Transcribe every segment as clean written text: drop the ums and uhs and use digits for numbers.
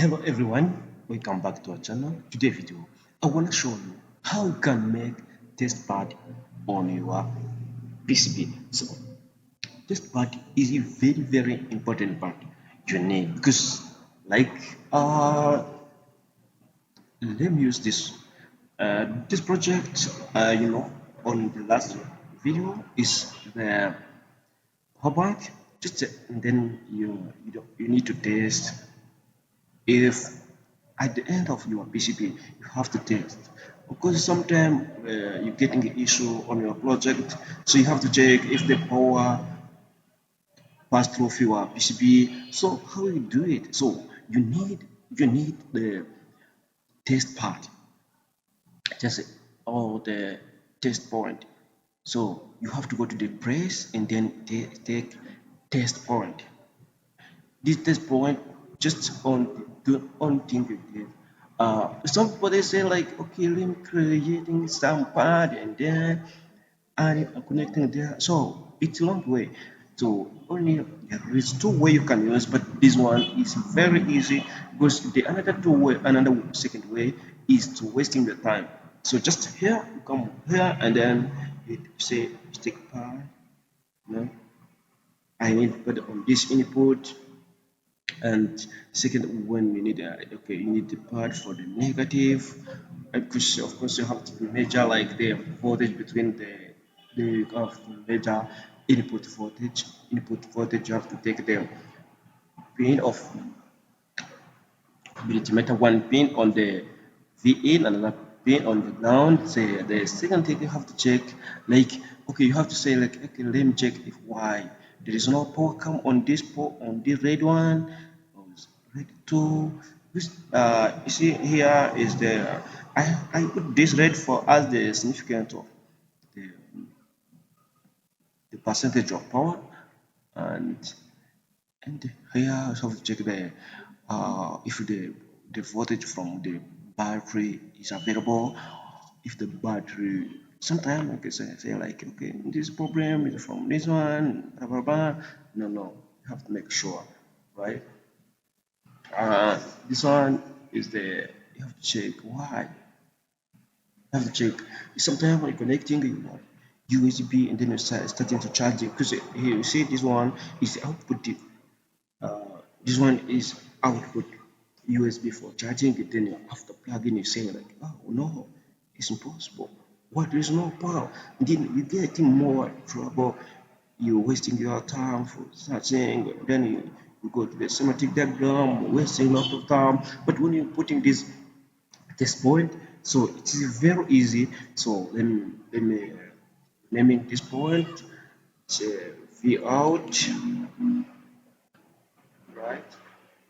Hello everyone, welcome back to our channel. Today's video, I want to show you how you can make test pad on your PCB. So test pad is a very important part you need because like let me use this project on the last video is the power bank. Just and then you need to test if at the end of your PCB you have to test because sometimes you're getting an issue on your project, so you have to check if the power pass through your PCB. So how you do it? So you need the test part, just all the test point. So you have to go to the press and then take test point. This test point just on the only thing you did. Somebody say like, okay, let me creating some part and then and connecting there. So it's a long way. So only there is two way you can use, but this one is very easy because the another second way is to wasting the time. So just here you come here and then you say stick part. No, I need to put on this input. And second, when you need okay, you need the part for the negative, because of course you have to measure like the voltage between the you have to measure input voltage. You have to take the pin of multimeter, one pin on the VIN, another pin on the ground. Say the second thing you have to check, like okay, you have to say like okay, let me check if why there is no power come on this port on this red one, on red two. This you see here is the I put this red for as the significant of the, the percentage of power, and here I have to check the if the voltage from the battery is available. If the battery sometimes I can say like okay, this problem is from this one, blah blah blah. No, you have to make sure, right? This one is the you have to check why. You have to check. Sometimes when connecting USB and then you start starting to charge it because here you see this one is the output. This one is output USB for charging it. Then after plugging, you say like, oh no, it's impossible. What? There is no power. And then you get in more trouble. You're wasting your time for searching. Then you go to the schematic diagram, wasting a lot of time. But when you're putting this point, so it is very easy. So let me naming this point. V out, right?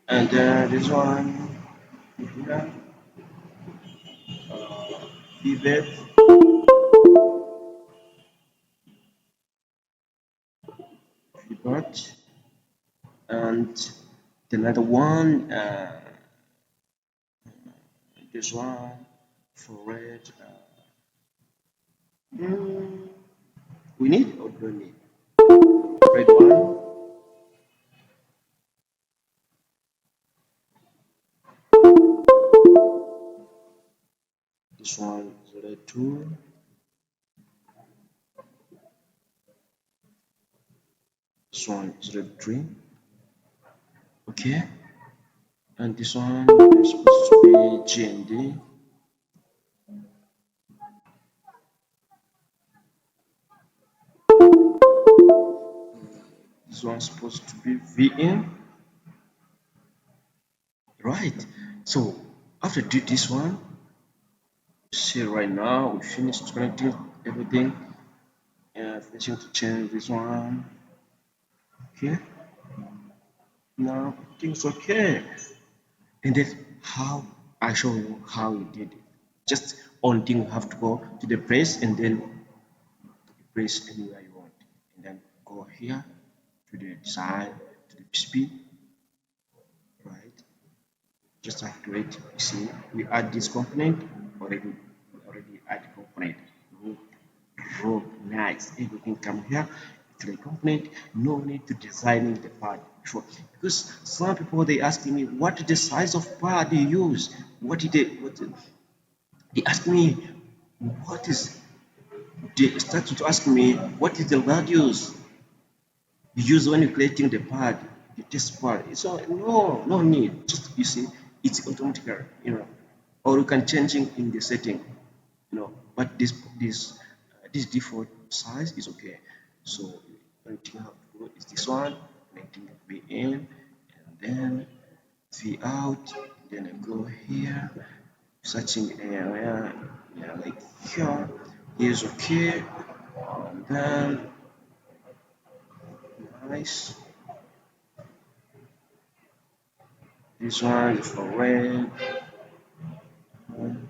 And this one, yeah, pivot, pivot, and the another one, this one for red. Mm, we need or don't need red one. This one is red two. This one is red three. Okay, and this one is supposed to be G and D. This one is supposed to be VN. Right. So after do this one, see right now we finished connecting everything and finishing to change this one. Okay. Now things okay. And that's how I show you how we did it. Just on thing you have to go to the press and then press anywhere you want. And then go here to the design to the PCB, right? Just have to wait. You see, we add this component already. We already add the component. Row, nice. Everything come here. to the component, no need to designing the part before. Because some people they asking me what is the size of part you use, what is the what they ask me what is they start to ask me what is the radius you use when you're creating the pad, the test pad. So no need. Just you see, it's automatic, or you can change it in the setting, But this default size is okay. So one thing I have to do is this one. Connecting V in, and then V out. Then I go here, searching area, yeah, like here. Is okay, and then nice. This one is for red. One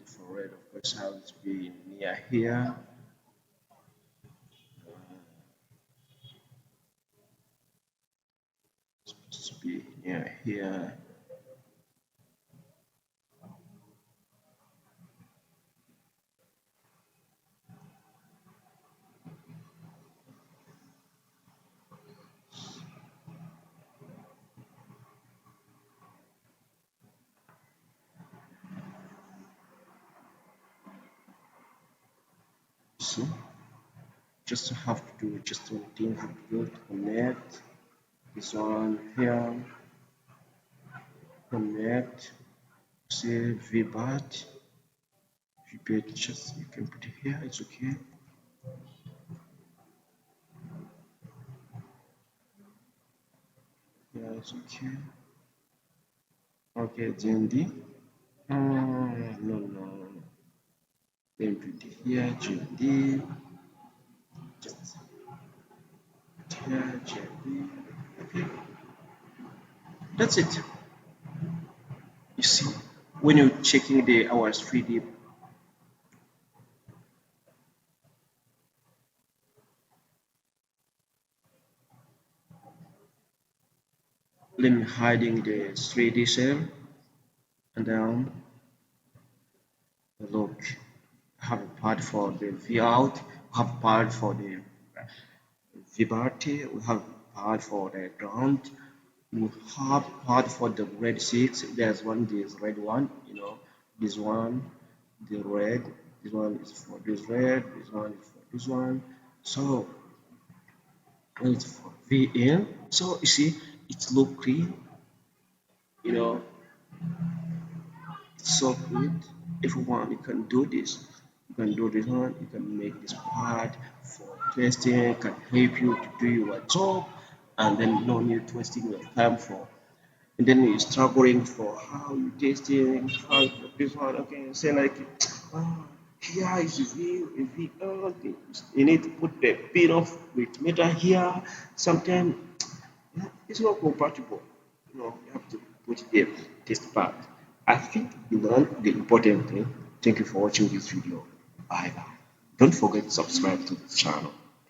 is for red. Of course, has to be near here. Supposed to be near here. See, just have to do just one thing. Have to do to connect this one here. Connect. Say VBAT. VBAT. Just you can put it here. It's okay. Yeah, it's okay. Okay, GND. No. Then put it here. GND. Just here. GND. Okay. That's it. You see, when you're checking the hours 3D, let me hiding the 3D cell, and then look, have a part for the V out, have a part for the Vibarti, we have part for the ground, we have part for the red sheets. There's one, this red one, this one, the red, this one is for this red, this one is for this one. So it's for VN. So you see, it's look clean, you know, it's so good. If you want, you can do this. You can do this one. You can make this part for testing. Can help you to do your job, and then no need wasting your time for. And then you're struggling for how you testing, how you put this one. Okay, say like, oh, here is a V. Okay. You need to put the pin of with meter here. Sometimes it's not compatible. You have to put the test part. I think you learned the important thing. Thank you for watching this video. Bye bye. Don't forget to subscribe to this channel.